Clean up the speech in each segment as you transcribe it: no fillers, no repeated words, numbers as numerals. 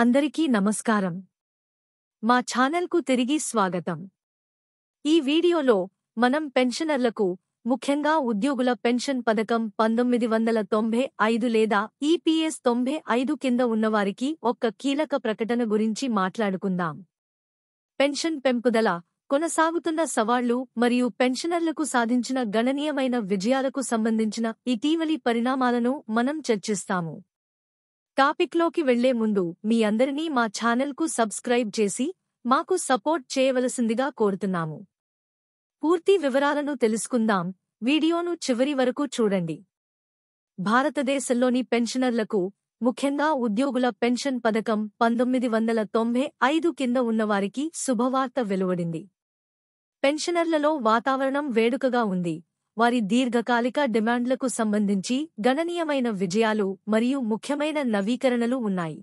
అందరికీ నమస్కారం. మా ఛానల్కు తిరిగి స్వాగతం. ఈ వీడియోలో మనం పెన్షనర్లకు, ముఖ్యంగా ఉద్యోగుల పెన్షన్ పథకం 1995 లేదా ఈపీఎస్ 95 కింద ఉన్నవారికి ఒక కీలక ప్రకటన గురించి మాట్లాడుకుందాం. పెన్షన్ పెంపుదల, కొనసాగుతున్న సవాళ్లు మరియు పెన్షనర్లకు సాధించిన గణనీయమైన విజయాలకు సంబంధించిన ఇటీవలి పరిణామాలను మనం చర్చిస్తాము. టాపిక్లోకి వెళ్లే ముందు మీ అందరినీ మా ఛానల్కు సబ్స్క్రైబ్ చేసి మాకు సపోర్ట్ చేయవలసిందిగా కోరుతున్నాము. పూర్తి వివరాలను తెలుసుకుందాం. వీడియోను చివరి వరకు చూడండి. భారతదేశంలోని పెన్షనర్లకు, ముఖ్యంగా ఉద్యోగుల పెన్షన్ పథకం 1995 కింద ఉన్నవారికి శుభవార్త వెలువడింది. పెన్షనర్లలో వాతావరణం వేడుకగా ఉంది. వారి దీర్ఘకాలిక డిమాండ్లకు సంబంధించి గణనీయమైన విజయాలు మరియు ముఖ్యమైన నవీకరణలు ఉన్నాయి.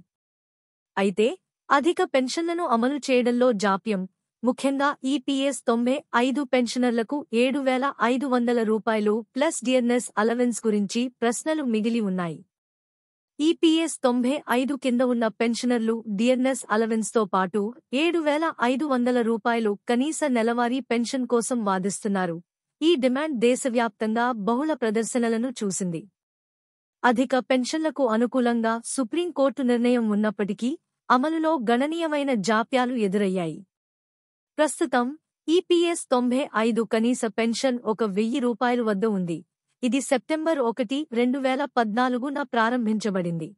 అయితే అధిక పెన్షన్లను అమలు చేయడంలో జాప్యం, ముఖ్యంగా ఈపీఎస్ 95 పెన్షనర్లకు రూ. 7,500 ప్లస్ డియర్నెస్ అలవెన్స్ గురించి ప్రశ్నలు మిగిలి ఉన్నాయి. ఈపీఎస్ 95 కింద ఉన్న పెన్షనర్లు డియర్నెస్ అలవెన్స్తో పాటు రూ. 7,500 కనీస నెలవారీ పెన్షన్ కోసం వాదిస్తున్నారు. ఈ డిమాండ్ దేశవ్యాప్తంగా బహుళ ప్రదర్శనలను చూసింది. అధిక పెన్షన్లకు అనుకూలంగా సుప్రీంకోర్టు నిర్ణయం ఉన్నప్పటికీ అమలులో గణనీయమైన జాప్యాలు ఎదురయ్యాయి. ప్రస్తుతం ఈపీఎస్ 95 కనీస పెన్షన్ రూ. 1,000 వద్ద ఉంది. ఇది సెప్టెంబర్ 1, 2014న ప్రారంభించబడింది.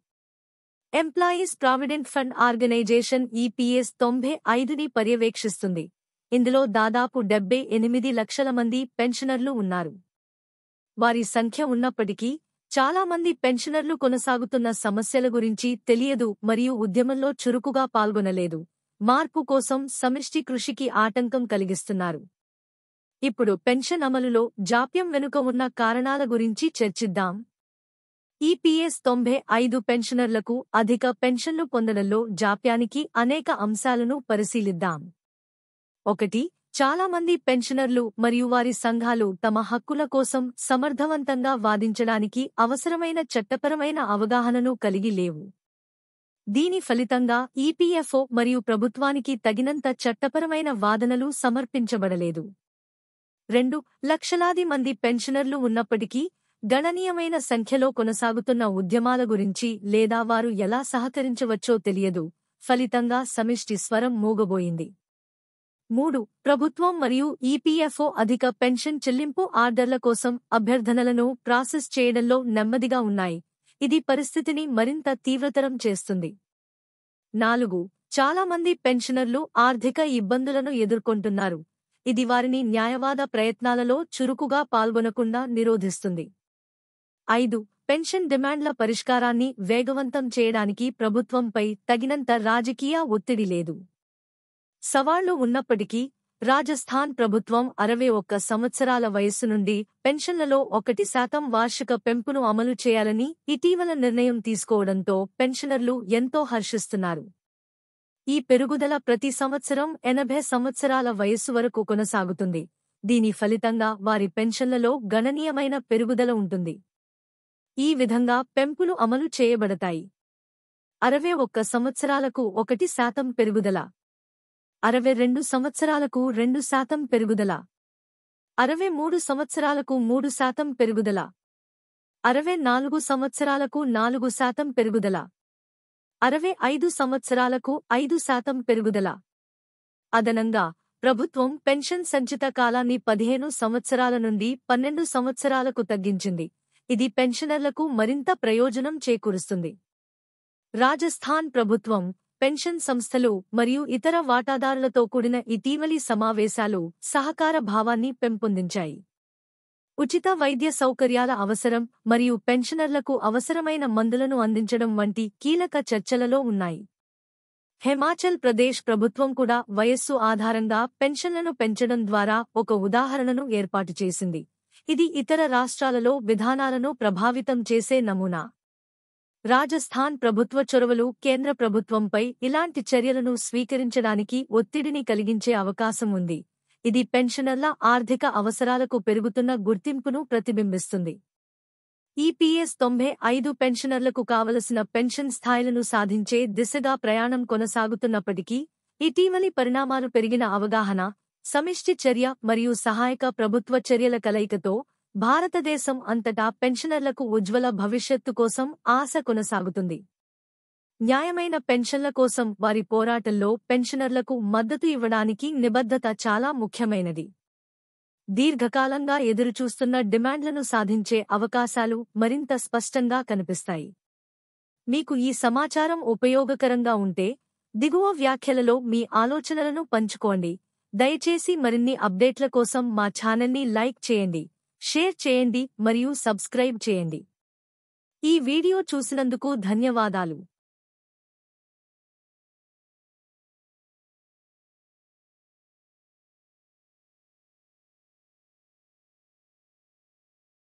Employees provident fund organisation EPS 95ని పర్యవేక్షిస్తుంది. ఇందులో దాదాపు 78 లక్షల మంది పెన్షనర్లు ఉన్నారు. వారి సంఖ్య ఉన్నప్పటికీ చాలా మంది పెన్షనర్లు కొనసాగుతున్న సమస్యల గురించి తెలియదు మరియు ఉద్యమంలో చురుకుగా పాల్గొనలేదు. మార్పు కోసం సమిష్టి కృషికి ఆటంకం కలిగిస్తున్నారు. ఇప్పుడు పెన్షన్ అమలులో జాప్యం వెనుక ఉన్న కారణాల గురించి చర్చిద్దాం. ఈపీఎస్ 95 పెన్షనర్లకు అధిక పెన్షన్లు పొందడంలో జాప్యానికి అనేక అంశాలను పరిశీలిద్దాం. 1. చాలా మంది పెన్షనర్లు మరియు వారి సంఘాలు తమ హక్కుల కోసం సమర్థవంతంగా వాదించడానికి అవసరమైన చట్టపరమైన అవగాహనను కలిగి లేవు. దీని ఫలితంగా ఈపీఎఫ్ఓ మరియు ప్రభుత్వానికి తగినంత చట్టపరమైన వాదనలు సమర్పించబడలేదు. 2. లక్షలాది మంది పెన్షనర్లు ఉన్నప్పటికీ గణనీయమైన సంఖ్యలో కొనసాగుతున్న ఉద్యమాల గురించి లేదా వారు ఎలా సహకరించవచ్చో తెలియదు. ఫలితంగా సమిష్టి స్వరం మూగబోయింది. 3. ప్రభుత్వం మరియు ఈపీఎఫ్ఓ అధిక పెన్షన్ చెల్లింపు ఆర్డర్ల కోసం అభ్యర్థనలను ప్రాసెస్ చేయడంలో నెమ్మదిగా ఉన్నాయి. ఇది పరిస్థితిని మరింత తీవ్రతరం చేస్తుంది. 4. చాలా మంది పెన్షనర్లు ఆర్థిక ఇబ్బందులను ఎదుర్కొంటున్నారు. ఇది వారిని న్యాయవాద ప్రయత్నాలలో చురుకుగా పాల్గొనకుండా నిరోధిస్తుంది. 5. పెన్షన్ డిమాండ్ల పరిష్కారాన్ని వేగవంతం చేయడానికి ప్రభుత్వంపై తగినంత రాజకీయ ఒత్తిడి లేదు. సవాళ్లు ఉన్నప్పటికీ రాజస్థాన్ ప్రభుత్వం 61 సంవత్సరాల వయస్సు నుండి పెన్షన్లలో 1% వార్షిక పెంపును అమలు చేయాలని ఇటీవల నిర్ణయం తీసుకోవడంతో పెన్షనర్లు ఎంతో హర్షిస్తున్నారు. ఈ పెరుగుదల ప్రతి సంవత్సరం 80 సంవత్సరాల వయస్సు వరకు కొనసాగుతుంది. దీని ఫలితంగా వారి పెన్షన్లలో గణనీయమైన పెరుగుదల ఉంటుంది. ఈ విధంగా పెంపులు అమలు చేయబడతాయి. 61 సంవత్సరాలకు 1% పెరుగుదల, 62 సంవత్సరాలకు 2% పెరుగుదల, 63 సంవత్సరాలకు 3% పెరుగుదల, 64 సంవత్సరాలకు 4% పెరుగుదల, 65 సంవత్సరాలకు 5% పెరుగుదల. అదనంగా ప్రభుత్వం పెన్షన్ సంచిత కాలాన్ని 15 సంవత్సరాల నుండి 12 సంవత్సరాలకు తగ్గించింది. ఇది పెన్షనర్లకు మరింత ప్రయోజనం చేకూరుస్తుంది. రాజస్థాన్ ప్రభుత్వం, పెన్షన్ సంస్థలు మరియు ఇతర వాటాదారులతో కూడిన ఇటీవలి సమావేశాలు సహకార భావాన్ని పెంపొందించాయి. ఉచిత వైద్య సౌకర్యాల అవసరం మరియు పెన్షనర్లకు అవసరమైన మందులను అందించడం వంటి కీలక చర్చలలో ఉన్నాయి. హిమాచల్ ప్రదేశ్ ప్రభుత్వం కూడా వయస్సు ఆధారంగా పెన్షన్లను పెంచడం ద్వారా ఒక ఉదాహరణను ఏర్పాటు చేసింది. ఇది ఇతర రాష్ట్రాలలో విధానాలను ప్రభావితం చేసే నమూనా. రాజస్థాన్ ప్రభుత్వ చొరవలు కేంద్ర ప్రభుత్వంపై ఇలాంటి చర్యలను స్వీకరించడానికి ఒత్తిడిని కలిగించే అవకాశం ఉంది. ఇది పెన్షనర్ల ఆర్థిక అవసరాలకు పెరుగుతున్న గుర్తింపును ప్రతిబింబిస్తుంది. ఈపీఎస్ 95 పెన్షనర్లకు కావలసిన పెన్షన్ స్థాయిలను సాధించే దిశగా ప్రయాణం కొనసాగుతున్నప్పటికీ, ఇటీవలి పరిణామాలు పెరిగిన అవగాహన, సమిష్టి చర్య మరియు సహాయక ప్రభుత్వ చర్యల కలయికతో భారతదేశం అంతటా పెన్షనర్లకు ఉజ్వల భవిష్యత్తు కోసం ఆశ కొనసాగుతుంది. న్యాయమైన పెన్షన్ల కోసం వారి పోరాటంలో పెన్షనర్లకు మద్దతు ఇవ్వడానికి నిబద్ధత చాలా ముఖ్యమైనది. దీర్ఘకాలంగా ఎదురుచూస్తున్న డిమాండ్లను సాధించే అవకాశాలు మరింత స్పష్టంగా కనిపిస్తాయి. మీకు ఈ సమాచారం ఉపయోగకరంగా ఉంటే దిగువ వ్యాఖ్యలలో మీ ఆలోచనలను పంచుకోండి. దయచేసి మరిన్ని అప్డేట్ల కోసం మా ఛానల్ని లైక్ చేయండి, షేర్ చేయండి మరియు సబ్స్క్రైబ్ చేయండి. ఈ వీడియో చూసినందుకు ధన్యవాదాలు.